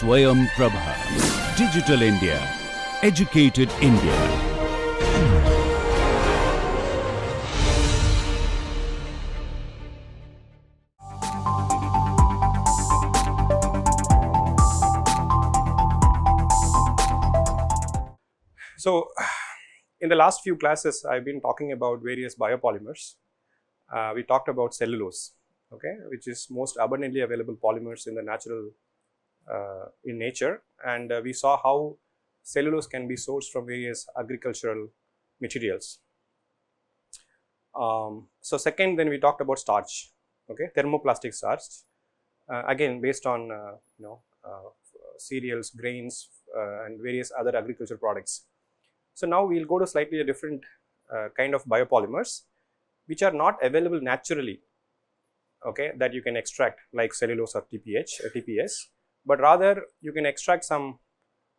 Swayam Prabha. Digital India. Educated India. So, in the last few classes, I've been talking about various biopolymers. We talked about cellulose, okay, which is most abundantly available polymers in the natural, in nature, and we saw how cellulose can be sourced from various agricultural materials. So, second, then we talked about starch, okay, thermoplastic starch, again based on cereals, grains, and various other agricultural products. So, now we will go to slightly a different kind of biopolymers which are not available naturally, okay, that you can extract like cellulose or TPS, but rather you can extract some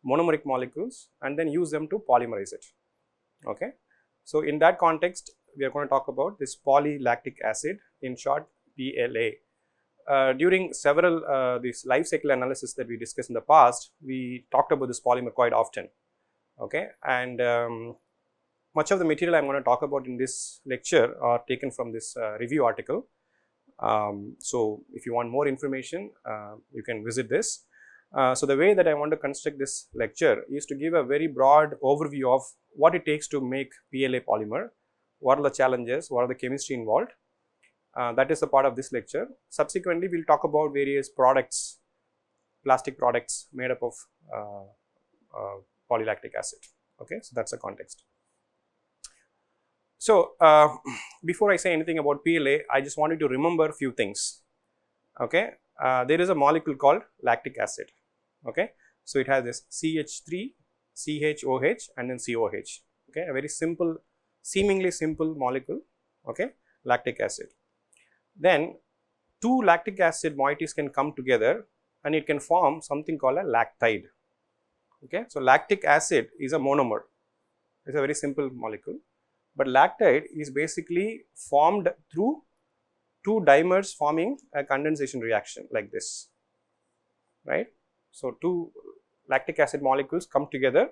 monomeric molecules and then use them to polymerize it. Okay. So, in that context we are going to talk about this polylactic acid, in short PLA. During several this life cycle analysis that we discussed in the past, we talked about this polymer quite often. Okay, and much of the material I am going to talk about in this lecture are taken from this review article. So, if you want more information, you can visit this. So, the way that I want to construct this lecture is to give a very broad overview of what it takes to make PLA polymer, what are the challenges, what are the chemistry involved. That is the part of this lecture. Subsequently, we will talk about various products, plastic products made up of polylactic acid. Okay, so that's the context. So, before I say anything about PLA, I just wanted to remember a few things. Okay, there is a molecule called lactic acid. Okay, so it has this CH3, CHOH, and then COH. Okay, a very simple, seemingly simple molecule. Okay, lactic acid. Then two lactic acid moieties can come together and it can form something called a lactide. Okay, so lactic acid is a monomer, it's a very simple molecule, but lactide is basically formed through two dimers forming a condensation reaction like this, right. So, two lactic acid molecules come together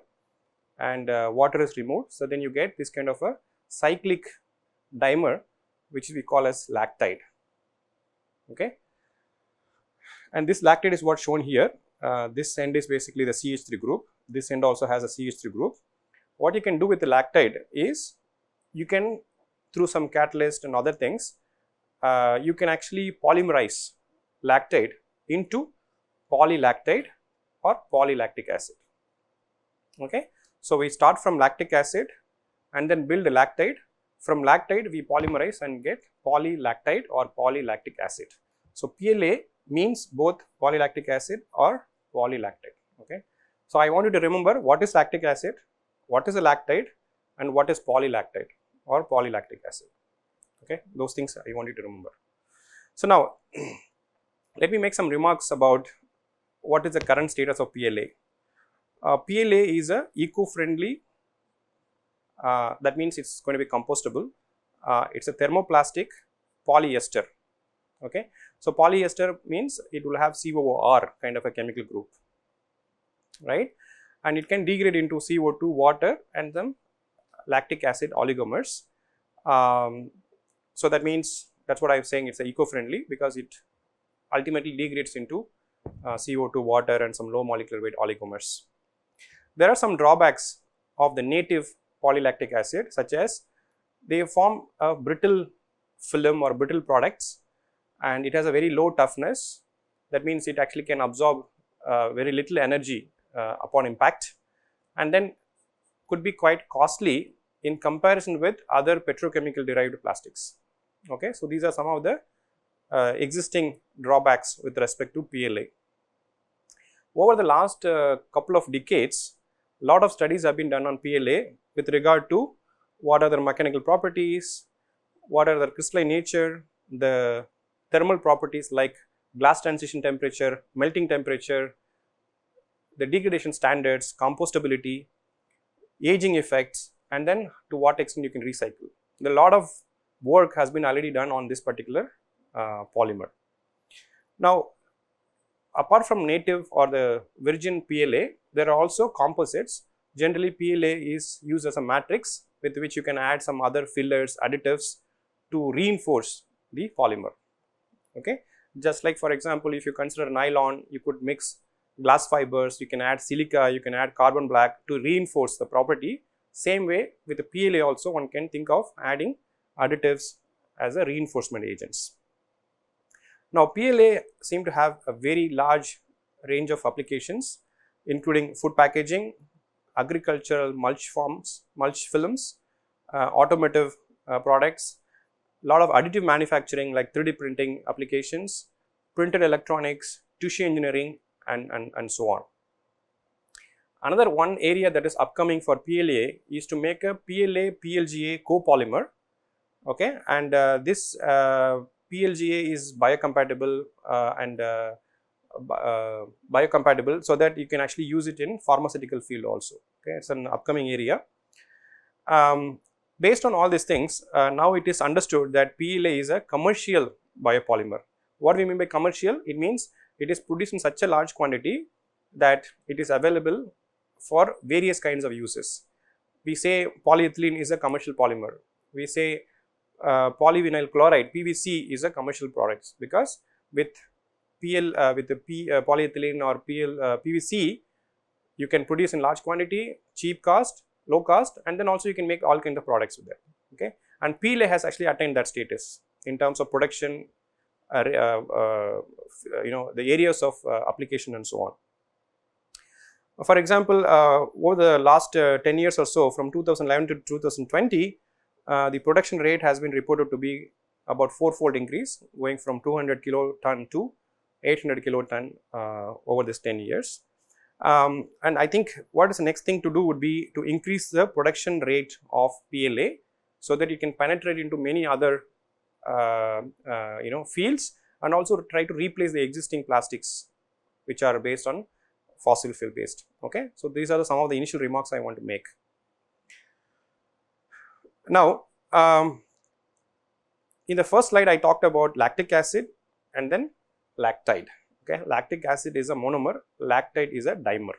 and water is removed. So, then you get this kind of a cyclic dimer which we call as lactide. Okay, and this lactide is what shown here. This end is basically the CH3 group, this end also has a CH3 group. What you can do with the lactide is, you can, through some catalyst and other things, you can actually polymerize lactide into polylactide or polylactic acid. Okay. So, we start from lactic acid and then build a lactide. From lactide we polymerize and get polylactide or polylactic acid. So, PLA means both polylactic acid or polylactide. Okay. So, I want you to remember what is lactic acid, what is a lactide, and what is polylactide or polylactic acid. Okay. Those things I want you to remember. So, now let me make some remarks about what is the current status of PLA. PLA is a eco-friendly, that means it is going to be compostable. It is a thermoplastic polyester. Okay. So, polyester means it will have COOR kind of a chemical group, right, and it can degrade into CO2, water, and some lactic acid oligomers. So, that means that is what I am saying, it is eco-friendly because it ultimately degrades into CO2, water, and some low molecular weight oligomers. There are some drawbacks of the native polylactic acid, such as they form a brittle film or brittle products, and it has a very low toughness. That means it actually can absorb very little energy upon impact, and then could be quite costly in comparison with other petrochemical derived plastics. Okay. So, these are some of the existing drawbacks with respect to PLA. Over the last couple of decades, a lot of studies have been done on PLA with regard to what are the mechanical properties, what are the crystalline nature, the thermal properties like glass transition temperature, melting temperature, the degradation standards, compostability, aging effects, and then to what extent you can recycle. A lot of work has been already done on this particular polymer. Now, apart from native or the virgin PLA, there are also composites. Generally, PLA is used as a matrix with which you can add some other fillers, additives to reinforce the polymer. Okay, just like for example, if you consider nylon, you could mix glass fibers, you can add silica, you can add carbon black to reinforce the property. Same way with the PLA also, one can think of adding additives as a reinforcement agents. Now, PLA seem to have a very large range of applications, including food packaging, agricultural mulch forms, mulch films, automotive products, lot of additive manufacturing like 3D printing applications, printed electronics, tissue engineering, and so on. Another one area that is upcoming for PLA is to make a PLA PLGA copolymer. Okay, and this PLGA is biocompatible biocompatible, so that you can actually use it in pharmaceutical field also. Okay, it's an upcoming area. Based on all these things, now it is understood that PLA is a commercial biopolymer. What we mean by commercial? It means it is produced in such a large quantity that it is available for various kinds of uses. We say polyethylene is a commercial polymer. We say polyvinyl chloride (PVC) is a commercial product, because with polyethylene or PVC, you can produce in large quantity, cheap cost, low cost, and then also you can make all kinds of products with that. Okay, and PLA has actually attained that status in terms of production, the areas of application and so on. For example, over the last 10 years or so, from 2011 to 2020, the production rate has been reported to be about 4-fold increase, going from 200 kiloton to 800 kiloton over this 10 years. And I think what is the next thing to do would be to increase the production rate of PLA, so that you can penetrate into many other fields, and also try to replace the existing plastics which are based on fossil fuel based. Okay, so these are some of the initial remarks I want to make. Now, in the first slide I talked about lactic acid and then lactide. Okay, lactic acid is a monomer, lactide is a dimer.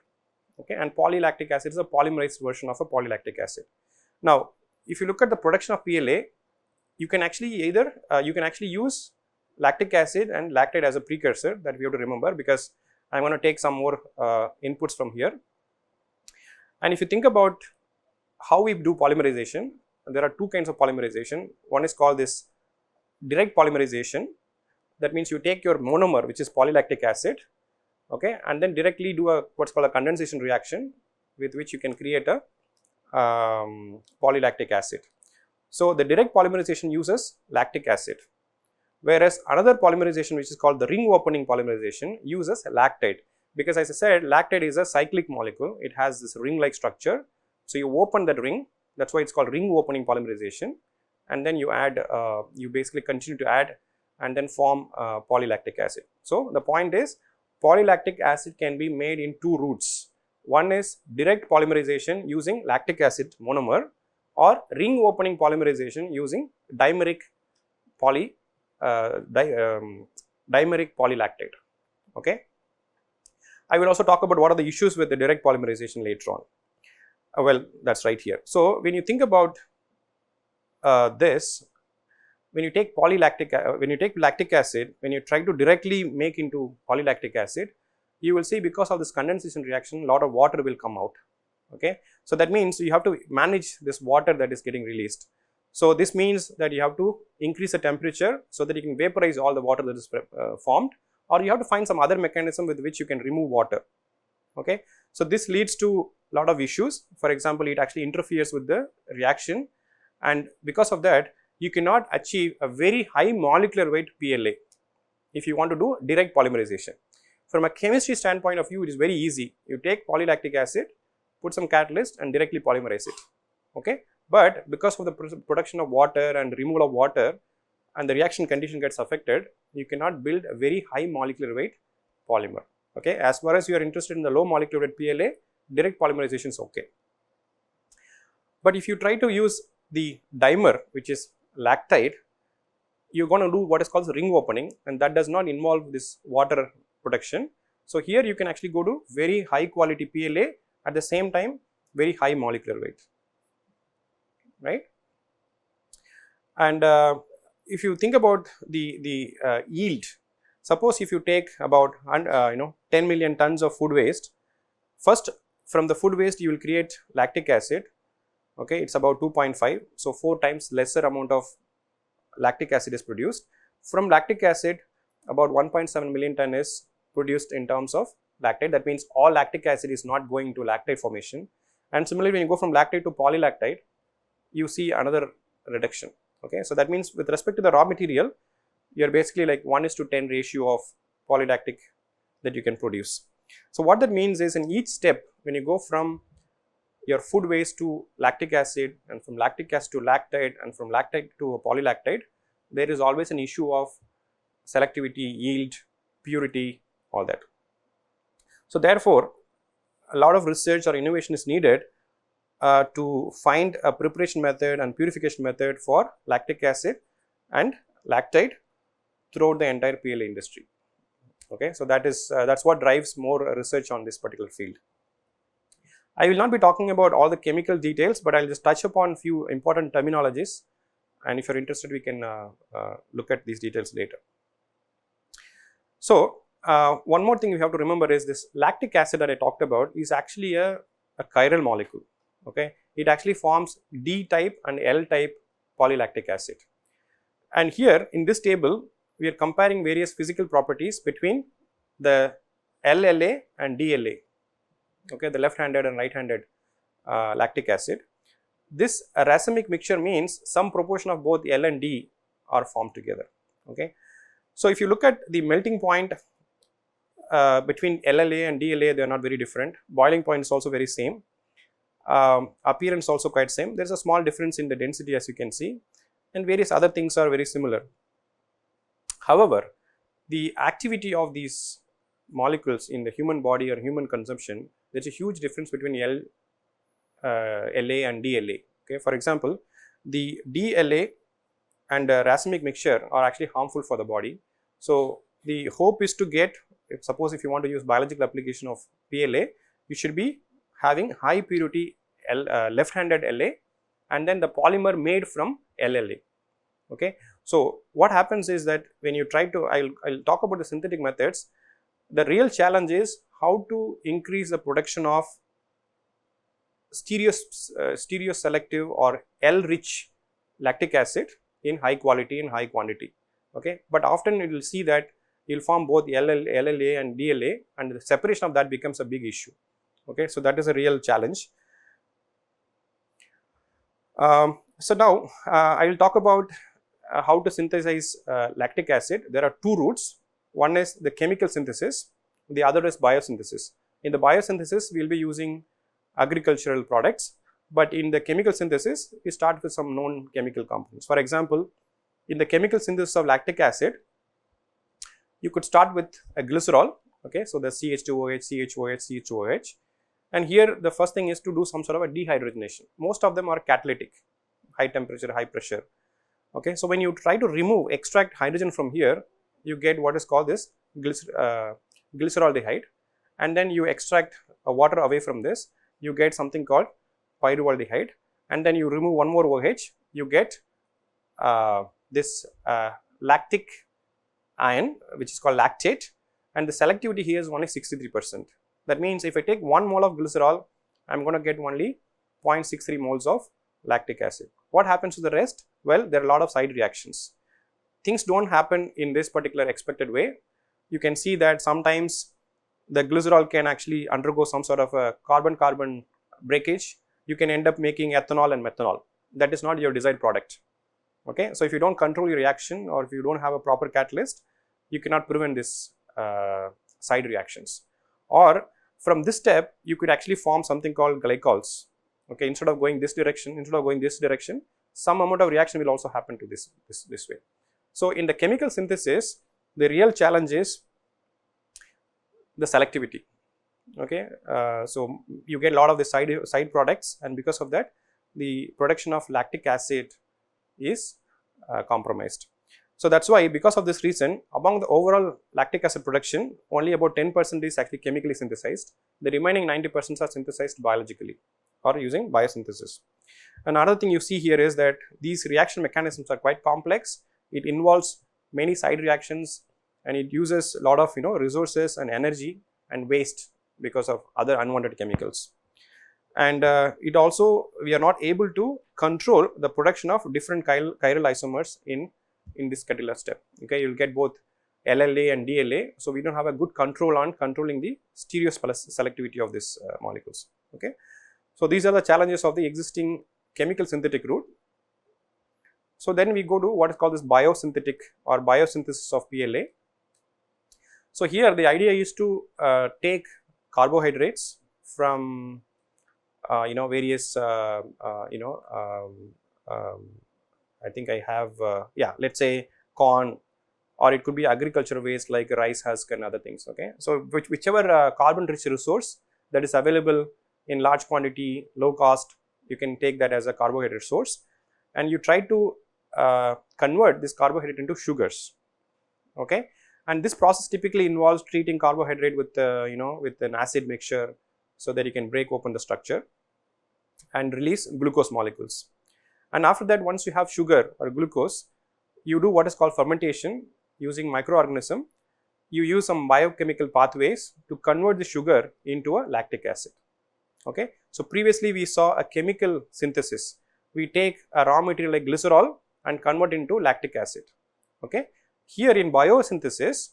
Okay, and polylactic acid is a polymerized version of a polylactic acid. Now, if you look at the production of PLA, you can actually use lactic acid and lactide as a precursor, that we have to remember, because I am going to take some more inputs from here. And if you think about how we do polymerization, there are two kinds of polymerization. One is called this direct polymerization. That means you take your monomer, which is polylactic acid, okay, and then directly do a what's called a condensation reaction, with which you can create a polylactic acid. So the direct polymerization uses lactic acid, whereas another polymerization, which is called the ring opening polymerization, uses lactide, because as I said, lactide is a cyclic molecule. It has this ring like structure. So you open that ring, that's why it's called ring opening polymerization, and then you add you basically continue to add and then form polylactic acid. So the point is, polylactic acid can be made in two routes. One is direct polymerization using lactic acid monomer, or ring opening polymerization using dimeric polylactide. Okay, I will also talk about what are the issues with the direct polymerization later on. Well, that's right here. So when you think about this, when you take lactic acid, when you try to directly make into polylactic acid, you will see because of this condensation reaction, a lot of water will come out. Okay, so that means you have to manage this water that is getting released. So this means that you have to increase the temperature so that you can vaporize all the water that is formed, or you have to find some other mechanism with which you can remove water. Okay, so this leads to a lot of issues. For example, it actually interferes with the reaction, and because of that, you cannot achieve a very high molecular weight PLA if you want to do direct polymerization. From a chemistry standpoint of view, it is very easy. You take polylactic acid, put some catalyst and directly polymerize it. Okay, but because of the production of water and removal of water, and the reaction condition gets affected, you cannot build a very high molecular weight polymer. Okay, as far as you are interested in the low molecular weight PLA, direct polymerization is okay. But if you try to use the dimer, which is lactide, you're going to do what is called ring opening, and that does not involve this water production. So, here you can actually go to very high quality PLA, at the same time very high molecular weight, right. And if you think about the yield, suppose if you take about 10 million tons of food waste, first from the food waste you will create lactic acid, okay, it is about 2.5. So, 4 times lesser amount of lactic acid is produced. From lactic acid about 1.7 million ton is produced in terms of lactate. That means all lactic acid is not going to lactate formation, and similarly when you go from lactate to polylactide, you see another reduction, okay. So, that means with respect to the raw material, you are basically like 1:10 ratio of polylactic that you can produce. So, what that means is in each step when you go from your food waste to lactic acid, and from lactic acid to lactide, and from lactide to polylactide, there is always an issue of selectivity, yield, purity, all that. So, therefore, a lot of research or innovation is needed to find a preparation method and purification method for lactic acid and lactide throughout the entire PLA industry, okay. So, that is that's what drives more research on this particular field. I will not be talking about all the chemical details, but I will just touch upon few important terminologies, and if you are interested we can look at these details later. So, one more thing we have to remember is this lactic acid that I talked about is actually a chiral molecule, okay. It actually forms D type and L type polylactic acid, and here in this table we are comparing various physical properties between the LLA and DLA, okay, the left handed and right handed lactic acid. This racemic mixture means some proportion of both L and D are formed together, okay. So, if you look at the melting point between LLA and DLA, they are not very different. Boiling point is also very same, appearance also quite same. There is a small difference in the density, as you can see, and various other things are very similar. However, the activity of these molecules in the human body or human consumption, there is a huge difference between LA and DLA, okay. For example, the DLA and racemic mixture are actually harmful for the body. So, the hope is to get, suppose if you want to use biological application of PLA, you should be having high purity left handed LA and then the polymer made from LLA, okay. So, what happens is that when you try to, I'll talk about the synthetic methods. The real challenge is how to increase the production of stereoselective or L rich lactic acid in high quality and high quantity, okay. But often you will see that you will form both LLA and DLA, and the separation of that becomes a big issue, okay. So, that is a real challenge. So, now I will talk about how to synthesize lactic acid. There are two routes. One is the chemical synthesis, the other is biosynthesis. In the biosynthesis, we will be using agricultural products, but in the chemical synthesis, we start with some known chemical compounds. For example, in the chemical synthesis of lactic acid, you could start with a glycerol, okay. So, the CH2OH, CHOH, CHOH, and here the first thing is to do some sort of a dehydrogenation. Most of them are catalytic, high temperature, high pressure, okay. So, when you try to extract hydrogen from here, you get what is called this glyceraldehyde, and then you extract water away from this, you get something called pyruvaldehyde, and then you remove one more OH, you get this lactic ion, which is called lactate, and the selectivity here is only 63%. That means, if I take 1 mole of glycerol, I am going to get only 0.63 moles of lactic acid. What happens to the rest? Well, there are a lot of side reactions. Things do not happen in this particular expected way. You can see that sometimes the glycerol can actually undergo some sort of a carbon-carbon breakage. You can end up making ethanol and methanol. That is not your desired product, okay. So, if you do not control your reaction, or if you do not have a proper catalyst, you cannot prevent this side reactions. Or from this step, you could actually form something called glycols, okay. Instead of going this direction, some amount of reaction will also happen to this way. So, in the chemical synthesis, the real challenge is the selectivity, okay. So, you get a lot of the side products, and because of that the production of lactic acid is compromised. So that's why, because of this reason, among the overall lactic acid production, only about 10% is actually chemically synthesized. The remaining 90% are synthesized biologically or using biosynthesis. Another thing you see here is that these reaction mechanisms are quite complex. It involves many side reactions, and it uses a lot of resources and energy and waste because of other unwanted chemicals. And it also, we are not able to control the production of different chiral isomers in this particular step. Okay, you will get both LLA and DLA. So we don't have a good control on controlling the selectivity of these molecules. Okay, so these are the challenges of the existing chemical synthetic route. So then we go to what is called this biosynthetic or biosynthesis of PLA. So here the idea is to take carbohydrates from various I think I have let's say corn, or it could be agricultural waste like rice husk and other things. Okay, so whichever carbon rich resource that is available in large quantity, low cost, you can take that as a carbohydrate source, and you try to convert this carbohydrate into sugars. Okay, and this process typically involves treating carbohydrate with with an acid mixture, so that you can break open the structure and release glucose molecules. And after that, once you have sugar or glucose, you do what is called fermentation using microorganism. You use some biochemical pathways to convert the sugar into a lactic acid. Okay, so previously we saw a chemical synthesis. We take a raw material like glycerol and convert into lactic acid. Okay, here in biosynthesis,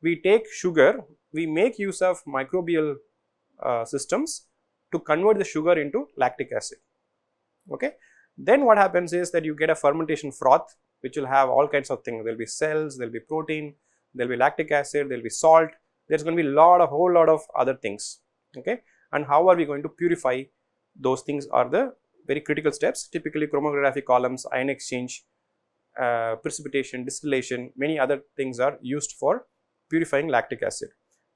we take sugar, we make use of microbial systems to convert the sugar into lactic acid. Okay, then what happens is that you get a fermentation froth, which will have all kinds of things. There will be cells, there will be protein, there will be lactic acid, there will be salt, there is going to be whole lot of other things. Okay, and how are we going to purify those things are the very critical steps. Typically chromatography columns, ion exchange, precipitation, distillation, many other things are used for purifying lactic acid.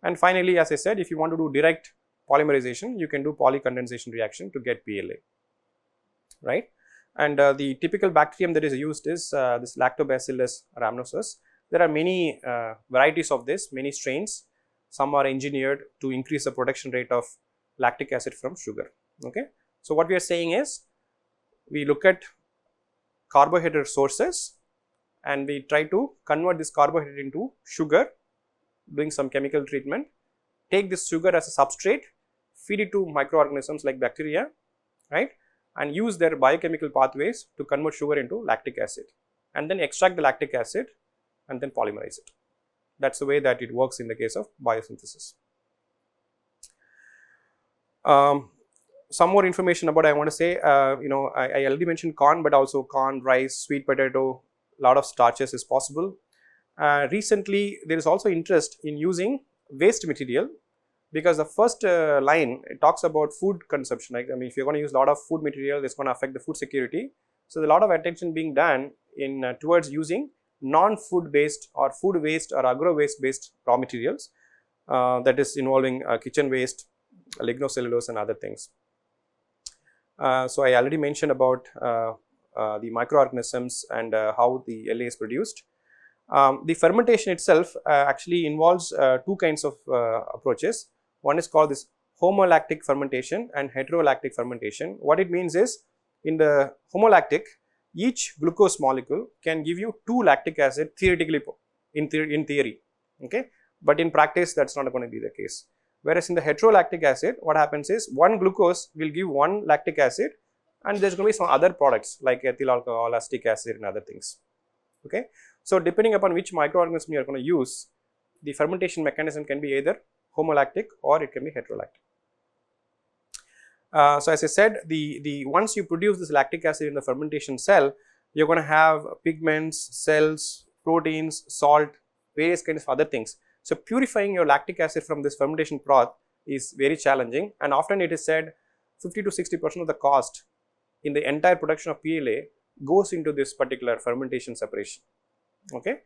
And finally, as I said, if you want to do direct polymerization, you can do polycondensation reaction to get PLA, right? And the typical bacterium that is used is this Lactobacillus rhamnosus. There are many varieties of this, many strains. Some are engineered to increase the production rate of lactic acid from sugar. Okay, so what we are saying is, we look at carbohydrate sources and we try to convert this carbohydrate into sugar, doing some chemical treatment, take this sugar as a substrate, feed it to microorganisms like bacteria, right, and use their biochemical pathways to convert sugar into lactic acid, and then extract the lactic acid and then polymerize it. That's the way that it works in the case of biosynthesis. Some more information about I want to say, I already mentioned corn, but also corn, rice, sweet potato, lot of starches is possible. Recently, there is also interest in using waste material, because the first line, it talks about food consumption. Like, I mean, if you're going to use a lot of food material, it's going to affect the food security. So, there's a lot of attention being done in towards using non-food based or food waste or agro waste based raw materials, that is involving kitchen waste, lignocellulose and other things. So, I already mentioned about the microorganisms and how the LA is produced. The fermentation itself actually involves two kinds of approaches. One is called this homolactic fermentation and heterolactic fermentation. What it means is, in the homolactic, each glucose molecule can give you 2 lactic acid theoretically, in theory, okay, but in practice that's not going to be the case. Whereas in the heterolactic acid, what happens is, one glucose will give 1 lactic acid, and there's going to be some other products like ethyl alcohol, acetic acid and other things. Okay, so depending upon which microorganism you are going to use, the fermentation mechanism can be either homolactic or it can be heterolactic. So as I said, the once you produce this lactic acid in the fermentation cell, you're going to have pigments, cells, proteins, salt, various kinds of other things. So purifying your lactic acid from this fermentation broth is very challenging, and often it is said 50 to 60% of the cost in the entire production of PLA goes into this particular fermentation separation. Okay,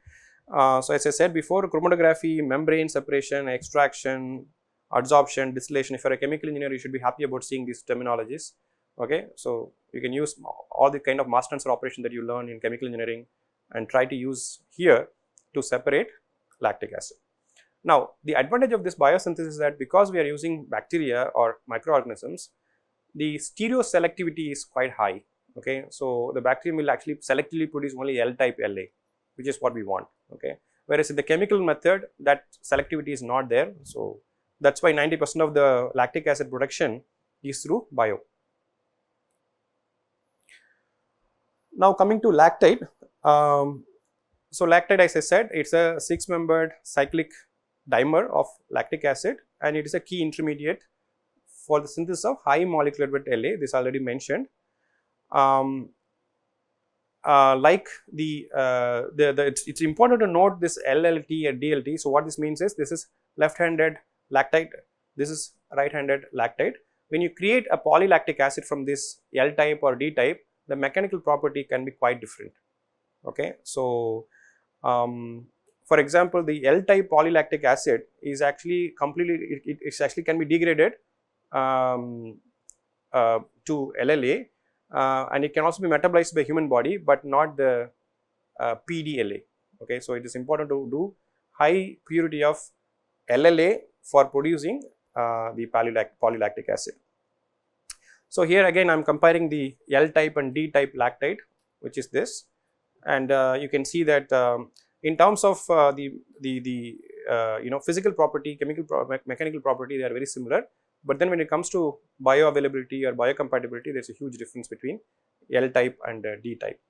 so as I said before, chromatography, membrane separation, extraction, adsorption, distillation. If you're a chemical engineer, you should be happy about seeing these terminologies. Okay, so you can use all the kind of mass transfer operation that you learn in chemical engineering and try to use here to separate lactic acid. Now, the advantage of this biosynthesis is that because we are using bacteria or microorganisms, the stereoselectivity is quite high. Okay, so the bacterium will actually selectively produce only L type La, which is what we want. Okay, whereas in the chemical method, that selectivity is not there. So that's why 90% of the lactic acid production is through bio. Now coming to lactate, so lactate, as I said, it's a 6-membered cyclic dimer of lactic acid, and it is a key intermediate for the synthesis of high molecular weight La. This already mentioned. Like it's important to note this LLT and DLT. So what this means is, this is left-handed lactite, this is right-handed lactite. When you create a polylactic acid from this L type or D type, the mechanical property can be quite different. Okay, so for example, the L type polylactic acid is actually completely, it actually can be degraded to LLA, and it can also be metabolized by human body, but not the PDLA. Okay, so it is important to do high purity of LLA for producing the polylactic acid. So here again I am comparing the L type and D type lactite, which is this, and you can see that in terms of physical property, mechanical property, they are very similar. But then when it comes to bioavailability or biocompatibility, there is a huge difference between L type and D type.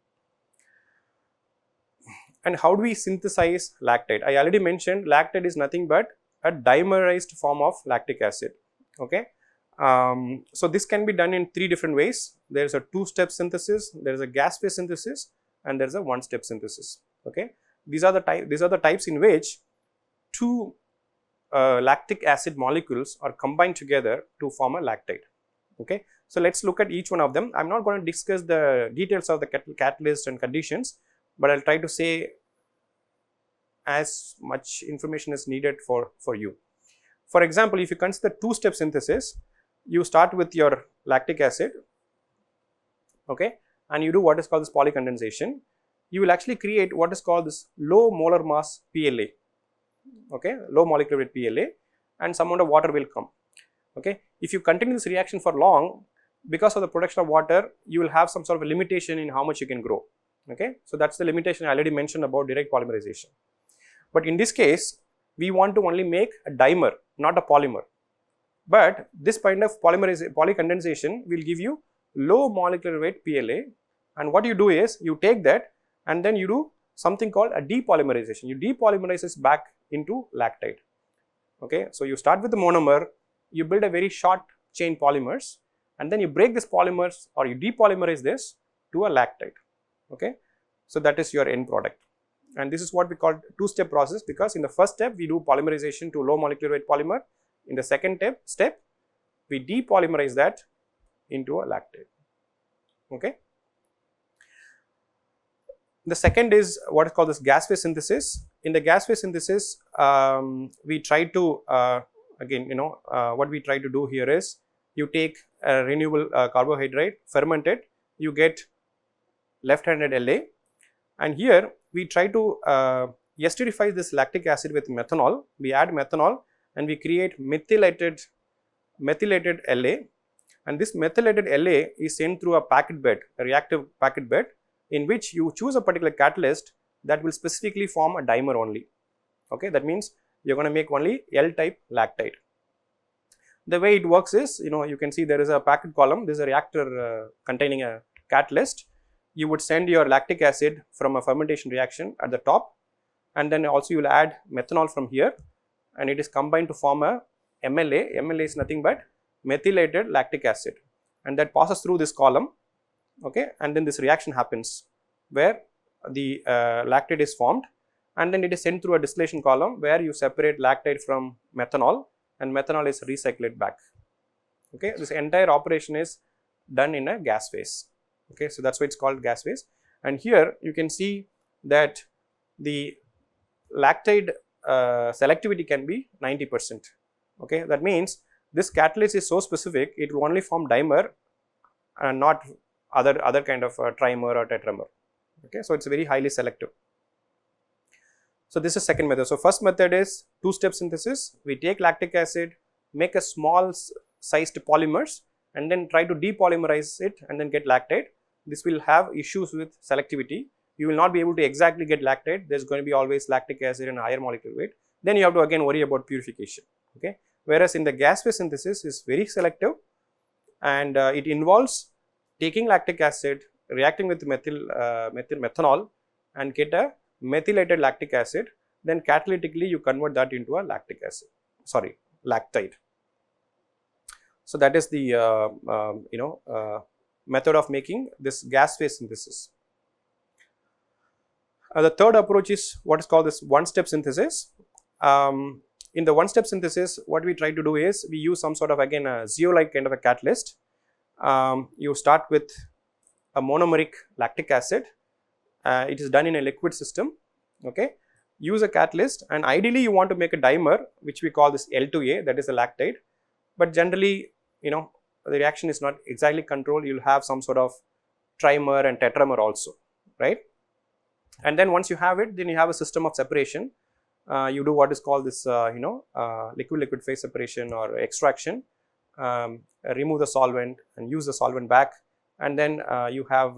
And how do we synthesize lactate? I already mentioned lactate is nothing but a dimerized form of lactic acid. Okay, so this can be done in 3 different ways. There is a 2-step synthesis, there is a gas phase synthesis, and there is a 1-step synthesis. Okay, these are the types in which 2 lactic acid molecules are combined together to form a lactate. Okay, so let's look at each one of them. I'm not going to discuss the details of the catalyst and conditions, but I'll try to say as much information as needed for you. For example, if you consider 2-step synthesis, you start with your lactic acid, okay, and you do what is called this polycondensation. You will actually create what is called this low molar mass PLA. Okay, low molecular weight PLA, and some amount of water will come. Okay, if you continue this reaction for long, because of the production of water, you will have some sort of a limitation in how much you can grow. Okay, so that's the limitation I already mentioned about direct polymerization. But in this case, we want to only make a dimer, not a polymer. But this kind of polycondensation will give you low molecular weight PLA, and what you do is you take that and then you do something called a depolymerization. You depolymerize this back into lactite. Okay, so you start with the monomer, you build a very short chain polymers, and then you break this polymers or you depolymerize this to a lactite. Okay, so that is your end product, and this is what we call 2-step process, because in the first step we do polymerization to low molecular weight polymer. In the second step we depolymerize that into a lactate. Okay, the second is what is called this gas phase synthesis. In the gas phase synthesis, we try to what we try to do here is you take a renewable carbohydrate, ferment it, you get left-handed La, and here we try to esterifize this lactic acid with methanol. We add methanol and we create methylated La, and this methylated La is sent through a packet bed, a reactive packet bed, in which you choose a particular catalyst that will specifically form a dimer only. Okay, that means you are going to make only L type lactite. The way it works is, you can see there is a packet column. This is a reactor containing a catalyst. You would send your lactic acid from a fermentation reaction at the top, and then also you will add methanol from here, and it is combined to form a MLA. MLA is nothing but methylated lactic acid, and that passes through this column. Okay, and then this reaction happens where the lactate is formed, and then it is sent through a distillation column where you separate lactite from methanol, and methanol is recycled back. Okay, this entire operation is done in a gas phase. Okay, so that's why it's called gas phase. And here you can see that the lactide selectivity can be 90%. Okay, that means this catalyst is so specific, it will only form dimer and not other kind of trimer or tetramer. Okay, so it's very highly selective. So this is second method. So first method is two-step synthesis. We take lactic acid, make a small sized polymers, and then try to depolymerize it and then get lactate. This will have issues with selectivity. You will not be able to exactly get lactate. There's going to be always lactic acid and higher molecular weight. Then you have to again worry about purification. Okay, whereas in the gas phase synthesis is very selective, and it involves taking lactic acid, reacting with methanol, and get a methylated lactic acid. Then catalytically you convert that into a lactic acid, sorry, lactide. So that is the method of making this gas phase synthesis. The third approach is what is called this one-step synthesis. In the one-step synthesis, what we try to do is we use some sort of, again, a zeolite kind of a catalyst. You start with a monomeric lactic acid. It is done in a liquid system. Okay, use a catalyst, and ideally you want to make a dimer, which we call this L2A, that is a lactide. But generally, the reaction is not exactly controlled. You'll have some sort of trimer and tetramer also, right? And then once you have it, then you have a system of separation. You do what is called this liquid phase separation or extraction. Remove the solvent and use the solvent back, and then you have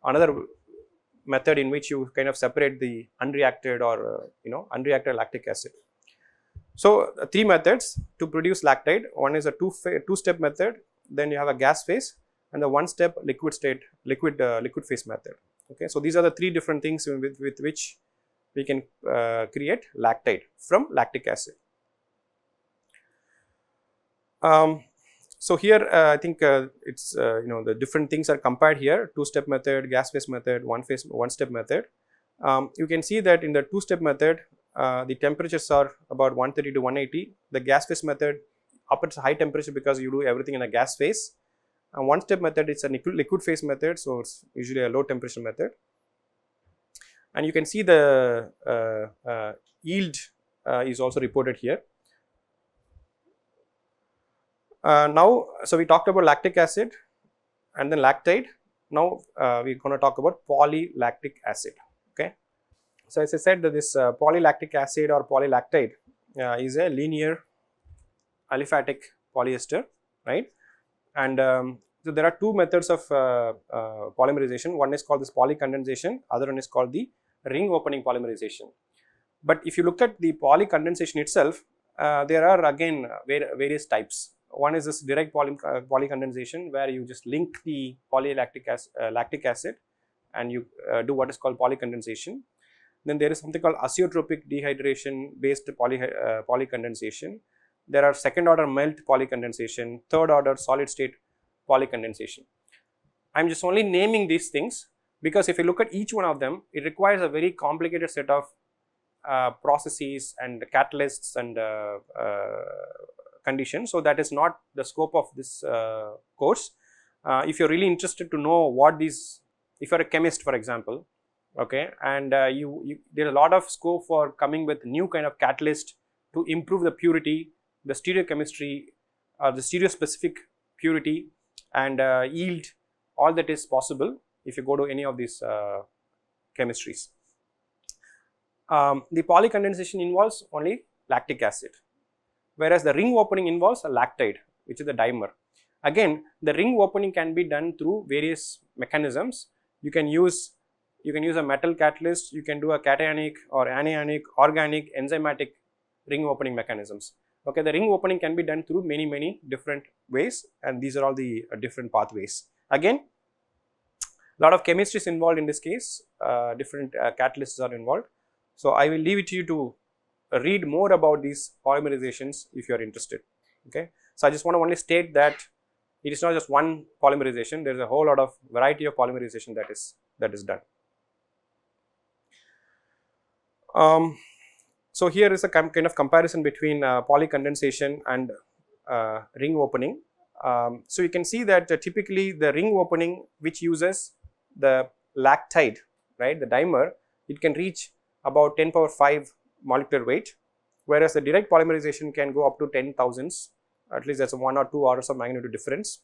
another method in which you kind of separate the unreacted or unreacted lactic acid. So three methods to produce lactide. One is a two-step method, then you have a gas phase, and the one-step liquid phase method. Okay, so these are the three different things with which we can create lactide from lactic acid. So here I think it's the different things are compared here: two-step method, gas phase method, one-step method. You can see that in the two-step method, the temperatures are about 130 to 180. The gas phase method operates high temperature because you do everything in a gas phase. One-step method, it's a liquid phase method, so it's usually a low temperature method. And you can see the yield is also reported here. Now, so we talked about lactic acid and then lactide. Now we're going to talk about polylactic acid. Okay, so as I said, that this polylactic acid or polylactide is a linear aliphatic polyester, right? And so there are two methods of polymerization. One is called this polycondensation, other one is called the ring opening polymerization. But if you look at the polycondensation itself, there are again various types. One is this direct polycondensation, where you just link the lactic acid and you do what is called polycondensation. Then there is something called azeotropic dehydration based polycondensation. There are second order melt polycondensation, third order solid state polycondensation. I am just only naming these things because if you look at each one of them, it requires a very complicated set of processes and catalysts and conditions. So that is not the scope of this course. If you're really interested to know what these, if you're a chemist, for example, okay, and there's a lot of scope for coming with new kind of catalyst to improve the purity, the stereochemistry, the stereospecific purity, and yield, all that is possible if you go to any of these chemistries. The polycondensation involves only lactic acid, whereas the ring opening involves a lactide, which is the dimer. Again, the ring opening can be done through various mechanisms. You can use a metal catalyst, you can do a cationic or anionic, organic, enzymatic ring opening mechanisms. Okay, the ring opening can be done through many different ways, and these are all the different pathways. Again, a lot of chemistry is involved in this case, different catalysts are involved. So I will leave it to you to read more about these polymerizations if you are interested. Okay, so I just want to only state that it is not just one polymerization. There is a whole lot of variety of polymerization that is done. So here is a kind of comparison between polycondensation and ring opening. So you can see that typically the ring opening, which uses the lactide, right, the dimer, it can reach about 10 power 5 molecular weight, whereas the direct polymerization can go up to 10,000s. At least that's a 1 or 2 orders of magnitude difference.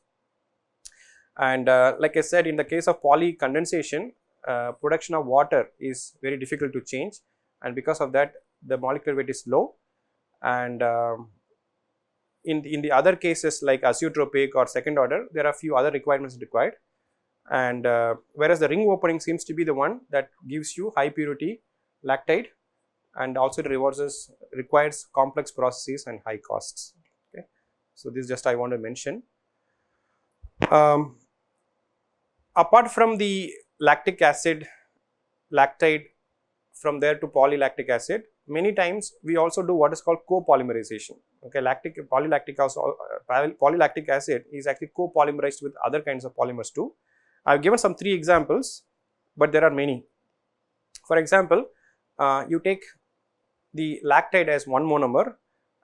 And like I said, in the case of polycondensation, production of water is very difficult to change, and because of that the molecular weight is low. And in the other cases like azeotropic or second order, there are few other requirements required, and whereas the ring opening seems to be the one that gives you high purity lactide, and also it requires complex processes and high costs. Okay, so this just I want to mention. Apart from the lactic acid, lactide, from there to polylactic acid, many times we also do what is called copolymerization. Okay, polylactic acid is actually copolymerized with other kinds of polymers too. I have given some 3 examples, but there are many. For example, you take the lactide as one monomer,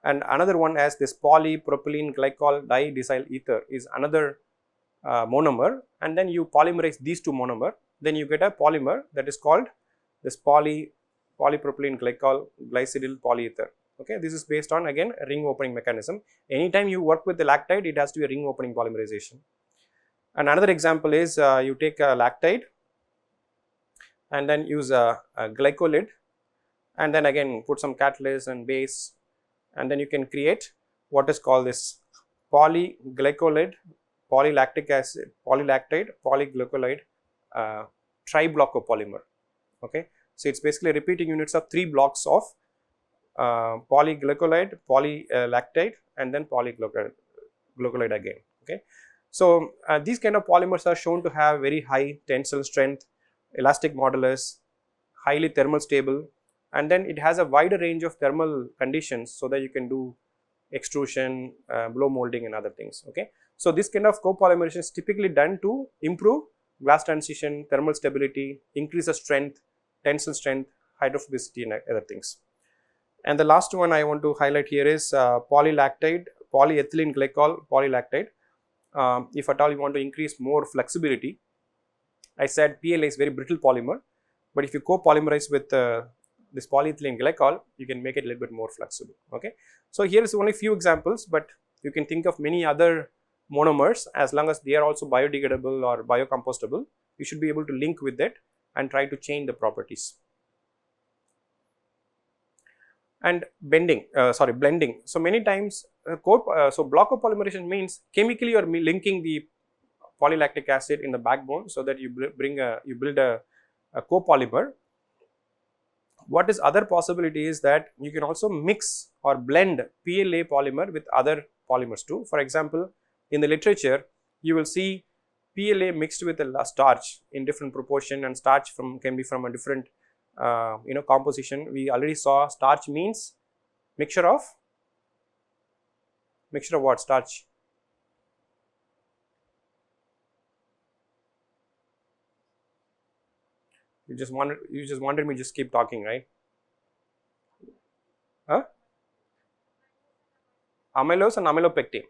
and another one as this polypropylene glycol didecyl ether is another monomer, and then you polymerize these 2 monomer, then you get a polymer that is called this polypropylene glycol glycidyl polyether. Okay, this is based on again a ring opening mechanism. Anytime you work with the lactide, it has to be a ring opening polymerization. And another example is you take a lactide and then use a glycolid, and then again put some catalyst and base, and then you can create what is called this polyglycolid, polylactic acid, polylactide, polyglycolide tri-block copolymer. Okay, so it's basically repeating units of 3 blocks of polyglycolide, polylactide, and then polyglycolide again. Okay, so these kind of polymers are shown to have very high tensile strength, elastic modulus, highly thermal stable, and then it has a wider range of thermal conditions so that you can do extrusion, blow molding and other things. Okay, so this kind of copolymerization is typically done to improve glass transition, thermal stability, increase the strength, tensile strength, hydrophobicity and other things. And the last one I want to highlight here is polylactide, polyethylene glycol polylactide. If at all you want to increase more flexibility, I said PLA is very brittle polymer, but if you co-polymerize with this polyethylene glycol, you can make it a little bit more flexible. Okay, so here is only few examples, but you can think of many other monomers. As long as they are also biodegradable or biocompostable, you should be able to link with it and try to change the properties. And blending. So many times so block copolymerization means chemically you are linking the polylactic acid in the backbone so that you build a copolymer. What is other possibility is that you can also mix or blend PLA polymer with other polymers too. For example, in the literature you will see PLA mixed with a starch in different proportion, and starch can be from a different composition. We already saw starch means mixture of what? Starch. You just wanted me to just keep talking, right? Huh? Amylose and amylopectin,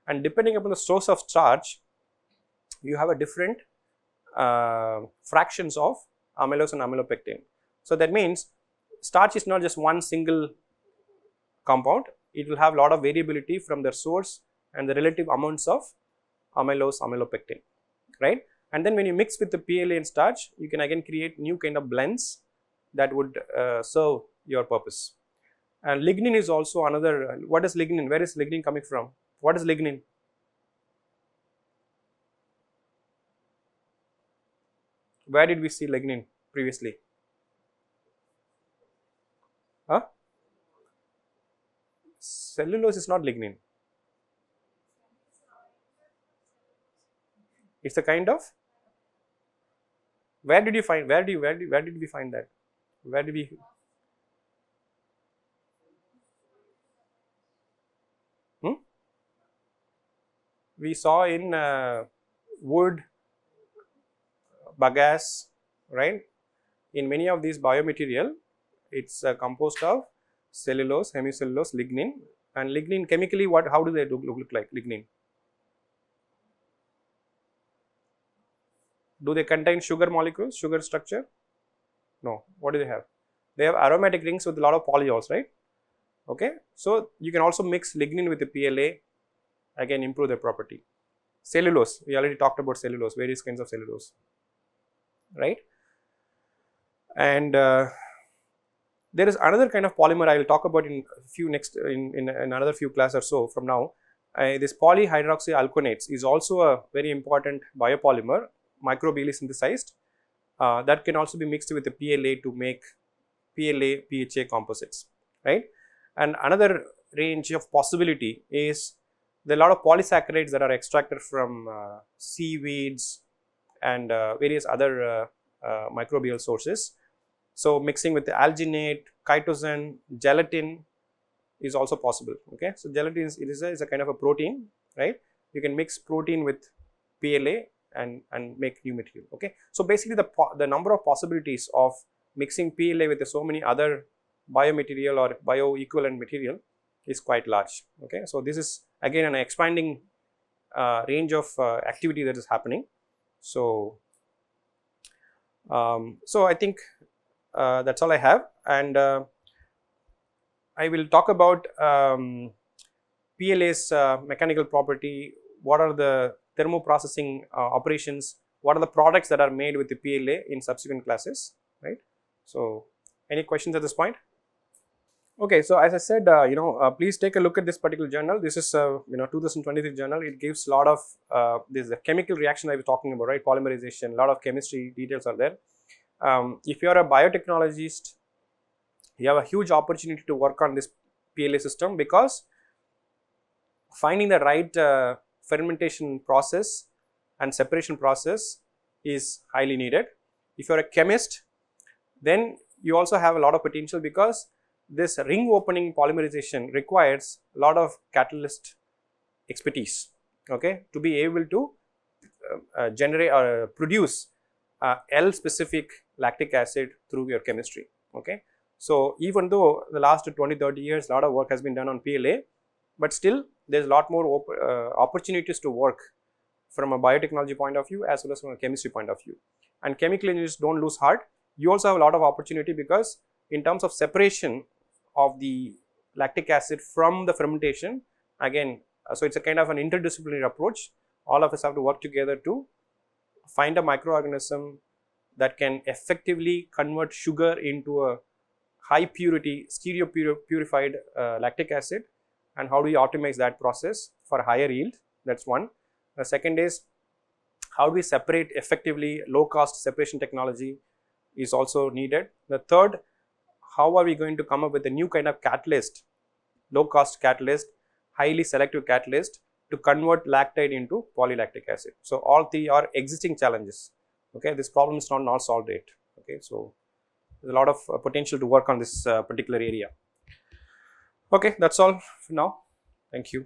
and depending upon the source of starch, you have a different fractions of amylose and amylopectin. So that means starch is not just one single compound, it will have a lot of variability from their source and the relative amounts of amylose, amylopectin, right? And then when you mix with the PLA and starch, you can again create new kind of blends that would serve your purpose. And lignin is also another. What is lignin? Where is lignin coming from? What is lignin? Where did we see lignin previously? Huh? Cellulose is not lignin. It's a kind of. Where did we find that? Where did we? We saw in wood, bagasse, right? In many of these biomaterial, it's composed of cellulose, hemicellulose, lignin, and lignin chemically how do they look like lignin? Do they contain sugar molecules, sugar structure? No. What do they have? They have aromatic rings with a lot of polyols, right? Okay. So you can also mix lignin with the PLA, again improve their property. Cellulose, we already talked about cellulose, various kinds of cellulose, right? And there is another kind of polymer I will talk about in another few classes or so from now. This polyhydroxyalkanoates is also a very important biopolymer, microbially synthesized, that can also be mixed with the PLA to make PLA PHA composites, right? And another range of possibility is there are a lot of polysaccharides that are extracted from seaweeds and various other microbial sources. So mixing with the alginate, chitosan, gelatin is also possible. Okay, so gelatin is a kind of a protein, right? You can mix protein with PLA and make new material. Okay, so basically the number of possibilities of mixing PLA with so many other biomaterial or bioequivalent material is quite large. Okay, so this is again an expanding range of activity that is happening. So so I think that's all I have, and I will talk about PLA's mechanical property, what are the thermoprocessing operations, what are the products that are made with the PLA in subsequent classes, right? So any questions at this point? Okay, so as I said, please take a look at this particular journal. This is 2023 journal. It gives a lot of this is a chemical reaction I was talking about, right? Polymerization, a lot of chemistry details are there. If you are a biotechnologist, you have a huge opportunity to work on this PLA system, because finding the right fermentation process and separation process is highly needed. If you are a chemist, then you also have a lot of potential, because this ring opening polymerization requires a lot of catalyst expertise, okay, to be able to generate or produce L specific lactic acid through your chemistry. Okay, so even though the last 20-30 years a lot of work has been done on PLA, but still there's a lot more opportunities to work from a biotechnology point of view as well as from a chemistry point of view. And chemical engineers don't lose heart. You also have a lot of opportunity, because in terms of separation of the lactic acid from the fermentation, again, so it's a kind of an interdisciplinary approach. All of us have to work together to find a microorganism that can effectively convert sugar into a high purity stereo purified lactic acid, and how do we optimize that process for higher yield. That's one. The second is how do we separate effectively. Low cost separation technology is also needed. The third, how are we going to come up with a new kind of catalyst, low cost catalyst, highly selective catalyst to convert lactide into polylactic acid. So all three are existing challenges. Okay, this problem is not solved yet. Okay, so there's a lot of potential to work on this particular area. Okay, that's all for now. Thank you.